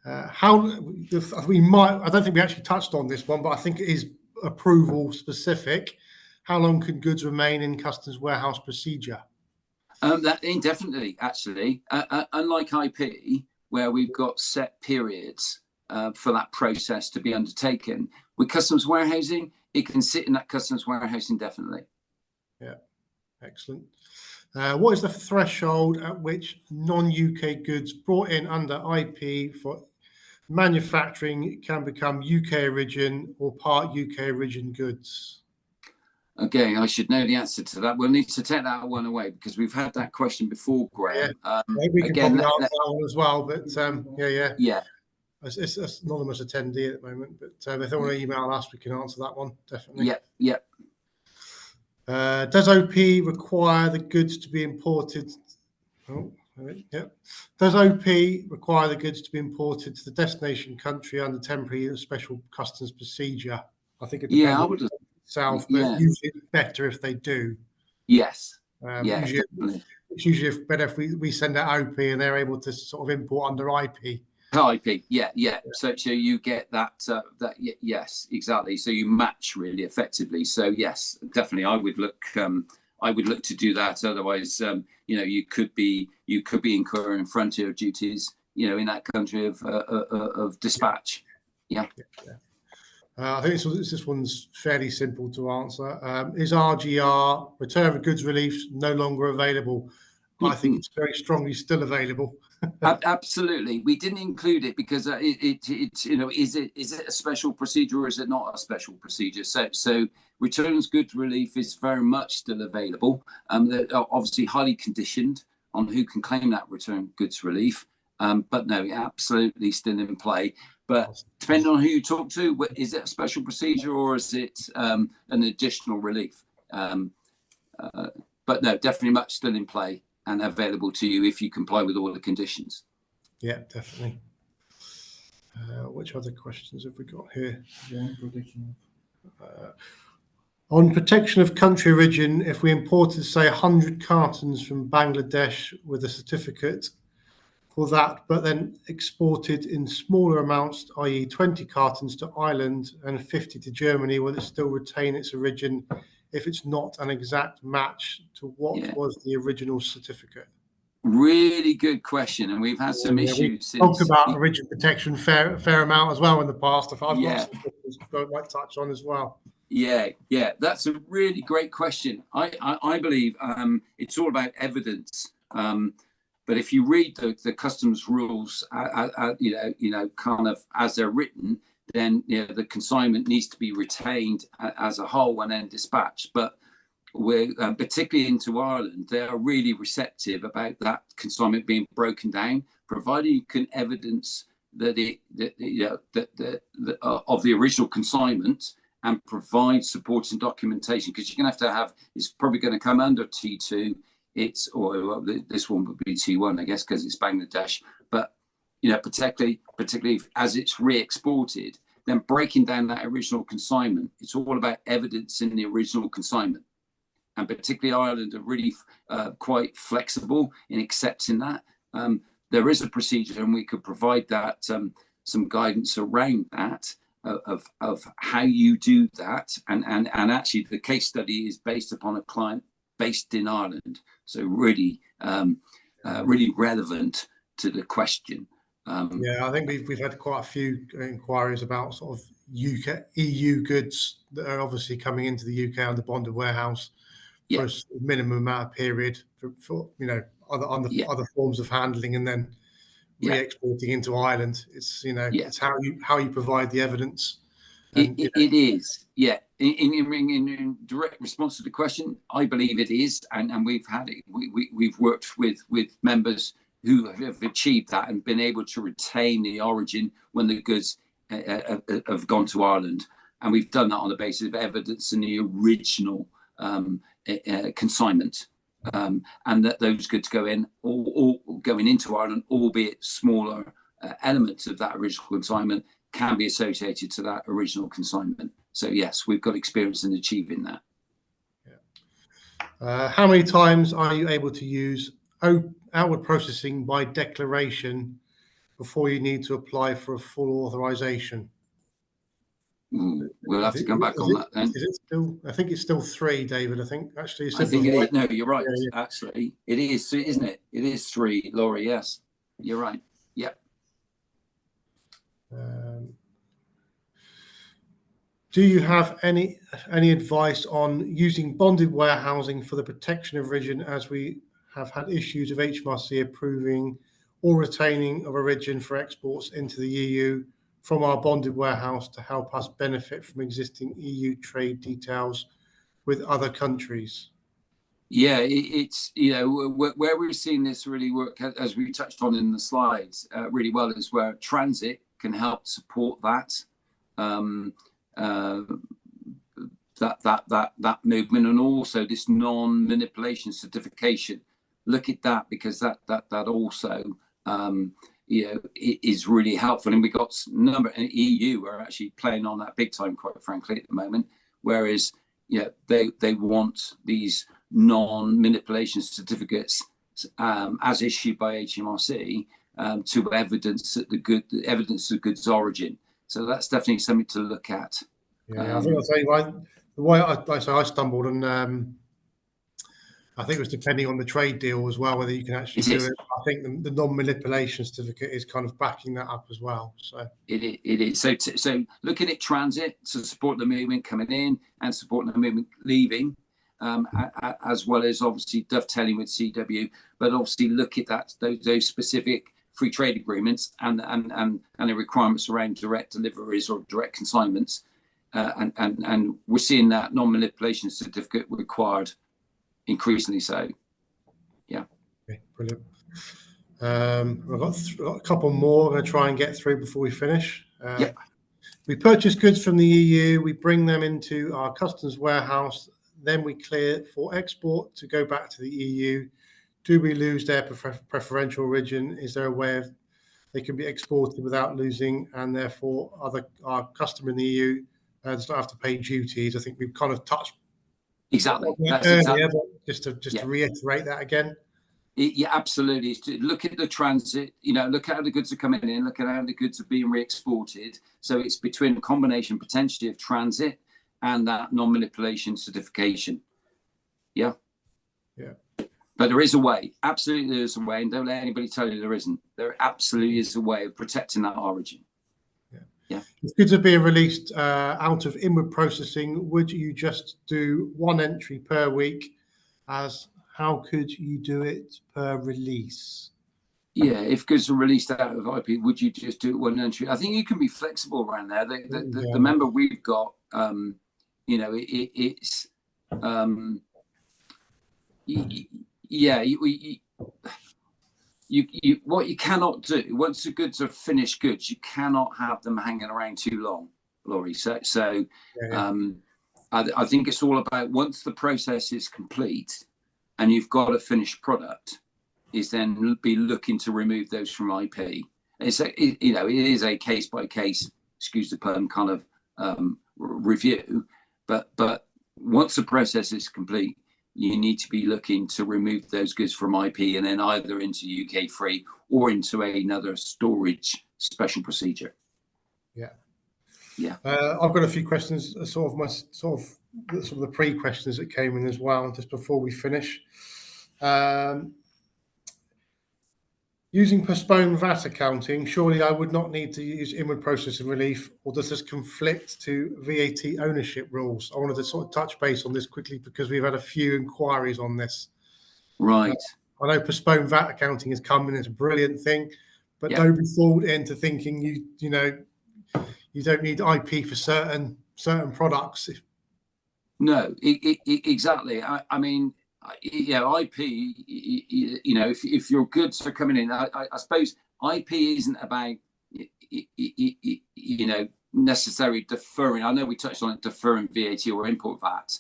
How we might. I don't think we actually touched on this one, but I think it is approval specific. How long can goods remain in customs warehouse procedure? That indefinitely, actually. Unlike IP, where we've got set periods for that process to be undertaken, with customs warehousing, it can sit in that customs warehouse indefinitely. Yeah, excellent. What is the threshold at which non-UK goods brought in under IP for manufacturing can become UK origin or part UK origin goods? Okay, I should know the answer to that. We'll need to take that one away because we've had that question before, Graham. Yeah. We can probably answer that one as well, but yeah. It's an anonymous attendee at the moment, but if they want to email us, we can answer that one, definitely. Yep. Does OP require the goods to be imported? Does OP require the goods to be imported to the destination country under temporary or special customs procedure? I think it depends on itself, but usually it's better if they do. Yes. It's usually better if we send out OP and they're able to sort of import under IP. IP, yeah. So you get that. Yes, exactly. So you match really effectively. So yes, definitely, I would look to do that. Otherwise, you could be incurring frontier duties, in that country of dispatch. Yeah. I think this one's fairly simple to answer. Is RGR, return of goods relief, no longer available? I think it's very strongly still available. Absolutely, we didn't include it because is it a special procedure or is it not a special procedure? So returns goods relief is very much still available. They're obviously highly conditioned on who can claim that return goods relief, but no, absolutely still in play. But depending on who you talk to, is it a special procedure or is it an additional relief? But no, definitely much still in play and available to you if you comply with all the conditions. Yeah, definitely. Which other questions have we got here? On protection of country origin, if we imported, say, 100 cartons from Bangladesh with a certificate for that, but then exported in smaller amounts, i.e. 20 cartons to Ireland and 50 to Germany, will it still retain its origin if it's not an exact match to what was the original certificate? Really good question, and we've had some issues since. Talked about origin protection fair amount as well in the past. If I've got some questions I'd like to touch on as well. Yeah, that's a really great question. I believe it's all about evidence. But if you read the customs rules, kind of as they're written, then the consignment needs to be retained as a whole and then dispatched. But we're particularly into Ireland, they are really receptive about that consignment being broken down, provided you can evidence that of the original consignment and provide supporting documentation, because you're going to have it's probably going to come under T2. This one would be T1, I guess, because it's Bangladesh. But particularly as it's re-exported, then breaking down that original consignment, it's all about evidence in the original consignment. And particularly Ireland are really quite flexible in accepting that. There is a procedure, and we could provide that some guidance around that of how you do that. And actually, the case study is based upon a client based in Ireland, so really relevant to the question. I think we've had quite a few inquiries about sort of EU goods that are obviously coming into the UK under bonded warehouse for a minimum amount of period for other forms of handling, and then re-exporting into Ireland. It's it's how you provide the evidence. It is, yeah. In direct response to the question, I believe it is, and we've had it. We've worked with members who have achieved that and been able to retain the origin when the goods have gone to Ireland, and we've done that on the basis of evidence in the original consignment, and that those goods go in, all going into Ireland, albeit smaller elements of that original consignment can be associated to that original consignment. So yes, we've got experience in achieving that. Yeah. How many times are you able to use outward processing by declaration before you need to apply for a full authorisation? We'll have to come back on that then. Is it still? I think it's still 3, David. I think actually. I think it is. No, you're right. Yeah. Actually, it is, isn't it? It is 3, Laurie. Yes, you're right. Yeah. Do you have any advice on using bonded warehousing for the protection of origin, as we have had issues of HMRC approving or retaining of origin for exports into the EU from our bonded warehouse to help us benefit from existing EU trade details with other countries? Yeah, it's, where we've seen this really work, as we touched on in the slides, really well, is where transit can help support that. That movement, and also this non-manipulation certification. Look at that, because that also it is really helpful, and we got a number. And EU are actually playing on that big time, quite frankly, at the moment. Whereas they want these non-manipulation certificates as issued by HMRC to evidence that the evidence of goods origin. So that's definitely something to look at. Yeah, I think I'll tell you why. The way I stumbled, and I think it was depending on the trade deal as well, whether you can actually do it. I think the non-manipulation certificate is kind of backing that up as well. So it is. So looking at transit to support the movement coming in and supporting the movement leaving, as well as obviously dovetailing with CW, but obviously look at those specific free trade agreements and the requirements around direct deliveries or direct consignments, and we're seeing that non-manipulation certificate required increasingly so. Yeah. Okay, brilliant. I've got a couple more I'm going to try and get through before we finish. Yeah. We purchase goods from the EU, we bring them into our customs warehouse, then we clear for export to go back to the EU. Do we lose their preferential origin? Is there a way of they can be exported without losing, and therefore our customer in the EU does not have to pay duties? I think we've kind of touched exactly that earlier, but just to reiterate that again. Yeah, absolutely. Look at the transit, look at how the goods are coming in, look at how the goods are being re-exported. So it's between a combination potentially of transit and that non-manipulation certification. Yeah. Yeah. But there is a way. Absolutely there is a way. And don't let anybody tell you there isn't. There absolutely is a way of protecting that origin. Yeah. If goods are being released out of inward processing, would you just do one entry per week? How could you do it per release? Yeah, if goods are released out of IP, would you just do it one entry? I think you can be flexible around there. The member we've got, it's what you cannot do once the goods are finished goods, you cannot have them hanging around too long, Laurie. I think it's all about, once the process is complete and you've got a finished product, is then be looking to remove those from IP. It is a case by case, excuse the pun, kind of review, but once the process is complete, you need to be looking to remove those goods from IP and then either into UK free or into another storage special procedure. Yeah. I've got a few questions, sort of the pre-questions that came in as well, just before we finish. Using postponed VAT accounting, surely I would not need to use inward processing relief, or does this conflict to VAT ownership rules? I wanted to sort of touch base on this quickly because we've had a few inquiries on this. Right. I know postponed VAT accounting is coming; it's a brilliant thing, but don't be fooled into thinking you don't need IP for certain products. No, exactly. I mean, yeah, IP. You know, if your goods are coming in, I suppose IP isn't about you know necessarily deferring. I know we touched on it, deferring VAT or import VAT.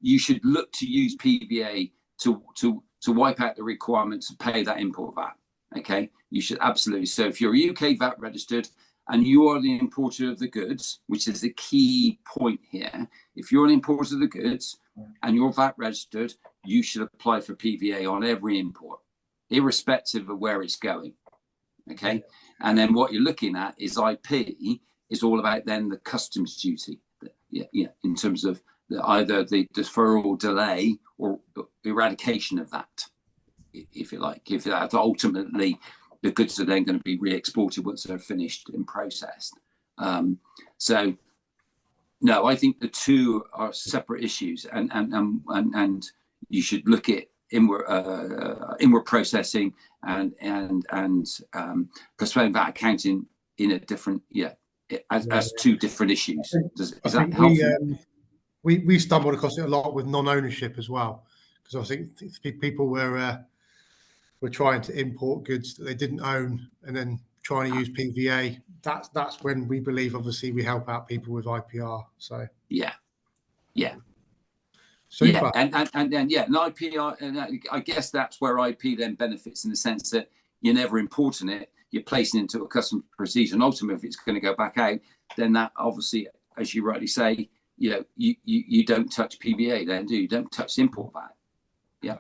You should look to use PVA to wipe out the requirement to pay that import VAT. Okay, you should absolutely. So if you're UK VAT registered and you are the importer of the goods, which is the key point here, if you're an importer of the goods and you're VAT registered, you should apply for PVA on every import, irrespective of where it's going. Okay, and then what you're looking at is IP is all about then the customs duty. Yeah, in terms of either the deferral, delay, or eradication of that, if you like. If that ultimately the goods are then going to be re-exported once they're finished and processed. So, no, I think the two are separate issues, and you should look at inward processing and postponed VAT accounting in a different, as two different issues. Is that helpful? We stumbled across it a lot with non-ownership as well, because I think people were trying to import goods that they didn't own and then trying to use PVA. That's when we believe, obviously, we help out people with IPR. So yeah. Super. Yeah, and then an IPR, and I guess that's where IP then benefits in the sense that you're never importing it, you're placing it into a customs procedure, and ultimately, if it's going to go back out, then that obviously, as you rightly say, you don't touch PVA, then do you? Don't touch the import VAT. Yeah.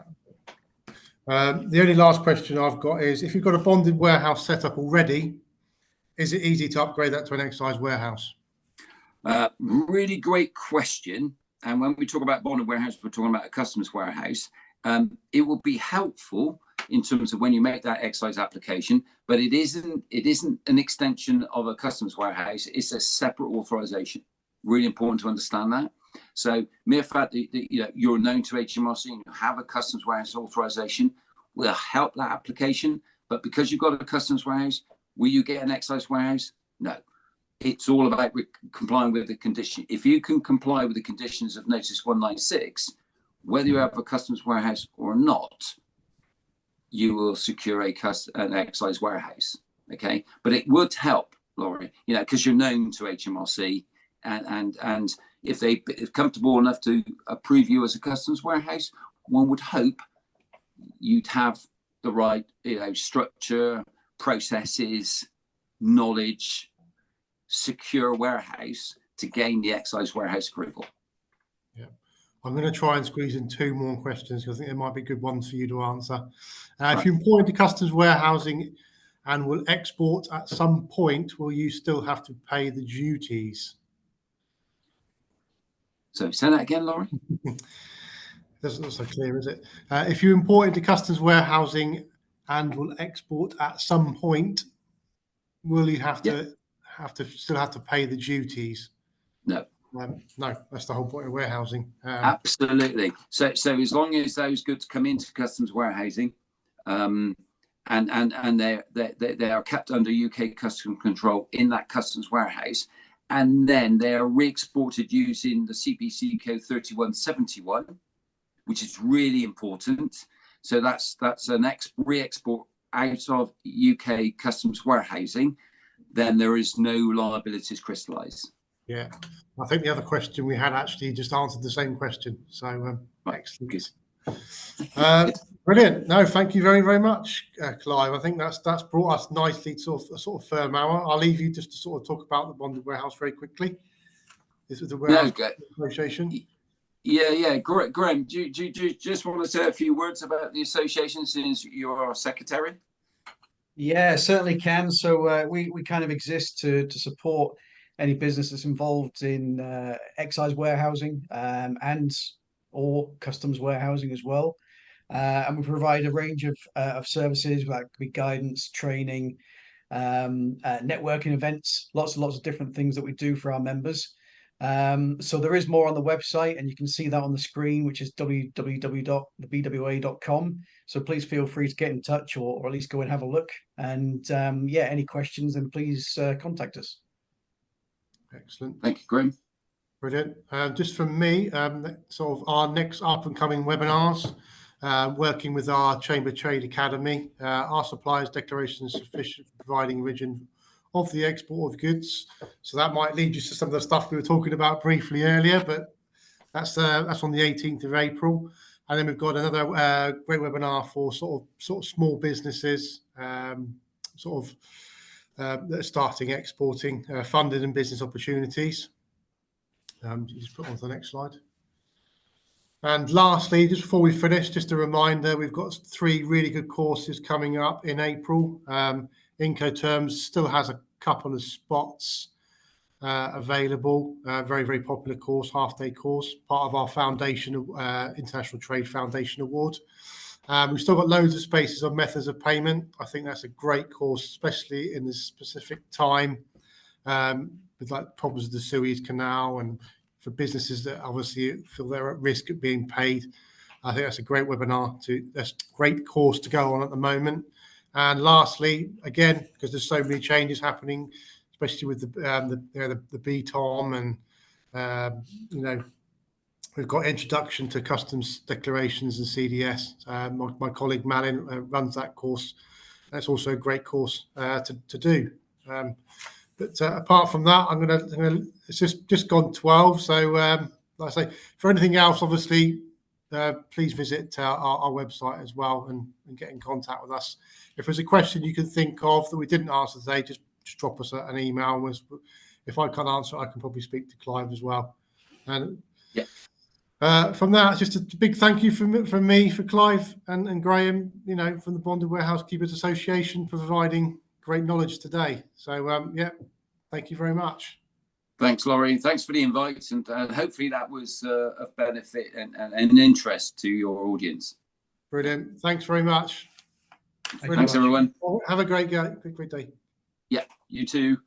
The only last question I've got is, if you've got a bonded warehouse set up already, is it easy to upgrade that to an excise warehouse? Really great question. And when we talk about bonded warehouse, we're talking about a customs warehouse. It will be helpful in terms of when you make that excise application, but it isn't an extension of a customs warehouse. It's a separate authorisation. Really important to understand that. So mere fact that you're known to HMRC and you have a customs warehouse authorisation will help that application. But because you've got a customs warehouse, will you get an excise warehouse? No. It's all about complying with the condition. If you can comply with the conditions of Notice 196, whether you have a customs warehouse or not, you will secure an excise warehouse. Okay, but it would help, Laurie, because you're known to HMRC, and if they're comfortable enough to approve you as a customs warehouse, one would hope you'd have the right, structure, processes, knowledge, secure warehouse to gain the excise warehouse approval. Yeah, I'm going to try and squeeze in two more questions because I think there might be good ones for you to answer. Right. If you employ into customs warehousing and will export at some point, will you still have to pay the duties? So say that again, Laurie. Doesn't look so clear, is it? If you import into customs warehousing and will export at some point, will you have to still have to pay the duties? No. No, that's the whole point of warehousing. Absolutely. So as long as those goods come into customs warehousing, and they are kept under UK customs control in that customs warehouse, and then they are re-exported using the CPC code 3171, which is really important. So that's an re-export out of UK customs warehousing. Then there is no liabilities crystallised. Yeah, I think the other question we had actually just answered the same question. So excellent. Good. Brilliant. No, thank you very, very much, Clive. I think that's brought us nicely to a sort of firm hour. I'll leave you just to sort of talk about the bonded warehouse very quickly. This is the warehouse association. Yeah. Graham, do you just want to say a few words about the association since you're our secretary? Yeah, certainly can. So we kind of exist to support any business that's involved in excise warehousing and or customs warehousing as well. And we provide a range of services, like could be guidance, training, networking events, lots and lots of different things that we do for our members. So there is more on the website, and you can see that on the screen, which is www.thebwa.com. So please feel free to get in touch or at least go and have a look. And any questions, then please contact us. Excellent. Thank you, Graham. Brilliant. Just from me, sort of our next up and coming webinars, working with our Chamber Trade Academy, our suppliers declaration is sufficient for providing origin of the export of goods. So that might lead you to some of the stuff we were talking about briefly earlier, but that's on the 18th of April. And then we've got another great webinar for sort of small businesses, that are starting exporting, funding and business opportunities. Just put on to the next slide. And lastly, just before we finish, just a reminder, we've got 3 really good courses coming up in April. Incoterms still has a couple of spots available. Very, very popular course, half-day course, part of our foundation, International Trade Foundation Award. We've still got loads of spaces on methods of payment. I think that's a great course, especially in this specific time, with like problems with the Suez Canal and for businesses that obviously feel they're at risk of being paid. I think that's a great webinar that's a great course to go on at the moment. And lastly, again, because there's so many changes happening, especially with the BTOM and we've got introduction to customs declarations and CDS. My colleague Malin runs that course. That's also a great course to do. But apart from that, it's just gone 12. So like I say, for anything else, obviously, please visit our website as well and get in contact with us. If there's a question you can think of that we didn't answer today, just drop us an email. If I can't answer it, I can probably speak to Clive as well. And from that, just a big thank you from me, for Clive and Graham, from the Bonded Warehouse Keepers Association, for providing great knowledge today. So thank you very much. Thanks, Laurie. Thanks for the invite, and hopefully that was of benefit and an interest to your audience. Brilliant. Thanks very much. Thanks, everyone. Have a great day. Yeah, you too.